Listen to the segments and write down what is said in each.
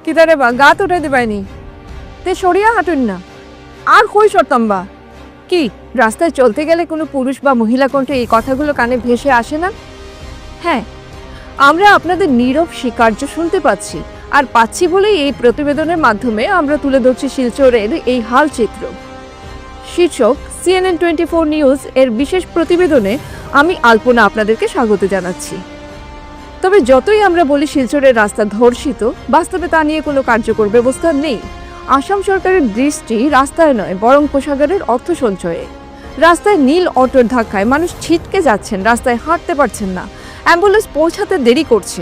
কিতারে বা গাত উঠে দিবাইনি তে সরিয়া হাঁটুন না আর কই সরতাম বা কি রাস্তায় চলতে গেলে কোনো পুরুষ বা মহিলা কণ্ঠে এই কথাগুলো কানে ভেসে আসে না? হ্যাঁ, আমরা আপনাদের নীরব স্বীকার্য শুনতে পাচ্ছি, আর পাচ্ছি বলেই এই প্রতিবেদনের মাধ্যমে আমরা তুলে ধরছি শিলচরের এই হাল চিত্র। শীর্ষক CNN24 নিউজ এর বিশেষ প্রতিবেদনে আমি আলপনা আপনাদেরকে স্বাগত জানাচ্ছি। তবে যতই আমরা বলি শিলচরের রাস্তা ধর্ষিত, বাস্তবে তা নিয়ে কোনো কার্যকর ব্যবস্থা নেই। আসাম সরকারের দৃষ্টি রাস্তায় নয়, বরং কোষাগারের অর্থ সঞ্চয়ে। রাস্তায় নীল অটোর ধাক্কায় মানুষ ছিটকে যাচ্ছেন, রাস্তায় হাঁটতে পারছেন না, অ্যাম্বুলেন্স পৌঁছাতে দেরি করছে,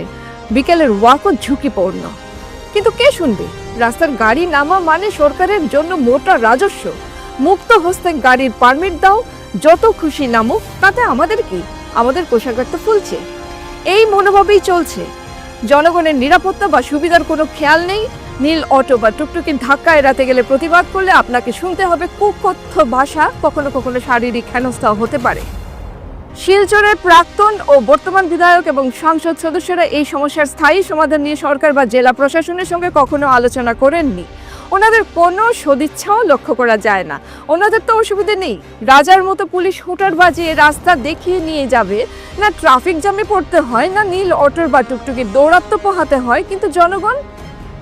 বিকেলের ওয়াকও ঝুঁকিপূর্ণ। কিন্তু কে শুনবে? রাস্তার গাড়ি নামা মানে সরকারের জন্য মোটা রাজস্ব। মুক্ত হস্তে গাড়ির পারমিট দাও, যত খুশি নামুক, তাতে আমাদের কি? আমাদের কোষাগার তো ফুলছে। এই মনোভাবেই চলছে। জনগণের নিরাপত্তা বা সুবিধার কোনো খেয়াল নেই। নীল অটো বা টুকটুকির ধাক্কা এড়াতে গেলে প্রতিবাদ করলে আপনাকে শুনতে হবে কুকথ্য ভাষা, কখনো কখনো শারীরিক হেনস্থাও হতে পারে। শিলচরের প্রাক্তন ও বর্তমান বিধায়ক এবং সংসদ সদস্যরা এই সমস্যার স্থায়ী সমাধান নিয়ে সরকার বা জেলা প্রশাসনের সঙ্গে কখনো আলোচনা করেননি। ওনাদের কোনো সদিচ্ছাও লক্ষ্য করা যায় না। ওনাদের তো অসুবিধে নেই, রাজার মতো পুলিশ হুটার বাজিয়ে রাস্তা দেখিয়ে নিয়ে যাবে, না ট্রাফিক জ্যামে পড়তে হয়, না নীল অটোর বা টুকটুকির দৌরাত্ম্য পোহাতে হয়। কিন্তু জনগণ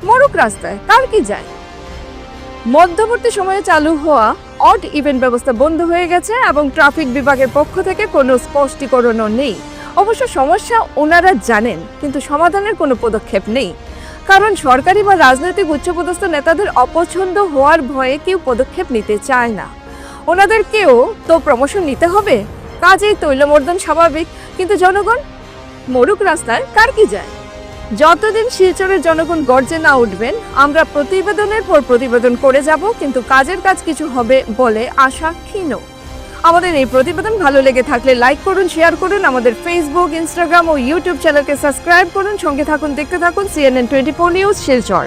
মরুক রাস্তায়, তার কি যায়? মধ্যবর্তী সময়ে চালু হওয়া অড ইভেন্ট ব্যবস্থা বন্ধ হয়ে গেছে এবং ট্রাফিক বিভাগের পক্ষ থেকে কোনো স্পষ্টীকরণও নেই। অবশ্য সমস্যা ওনারা জানেন, কিন্তু সমাধানের কোনো পদক্ষেপ নেই। কারণ সরকারি বা রাজনৈতিক উচ্চপদস্থ নেতাদের অপছন্দ হওয়ার ভয়ে কেউ পদক্ষেপ নিতে চায় না। ওনাদেরকেও তো প্রমোশন নিতে হবে, কাজেই তৈলমর্দন স্বাভাবিক। কিন্তু জনগণ মরুক রাস্তায়, কার কি যায়? যতদিন শিলচরের জনগণ গর্জে না উঠবেন, আমরা প্রতিবেদনের পর প্রতিবেদন করে যাব, কিন্তু কাজের কাজ কিছু হবে বলে আশা ক্ষীণ। আমাদের এই প্রতিবেদন ভালো লেগে থাকলে লাইক করুন, শেয়ার করুন, আমাদের ফেসবুক, ইনস্টাগ্রাম ও ইউটিউব চ্যানেলকে সাবস্ক্রাইব করুন। সঙ্গে থাকুন, দেখতে থাকুন CNN24 নিউজ শিলচর।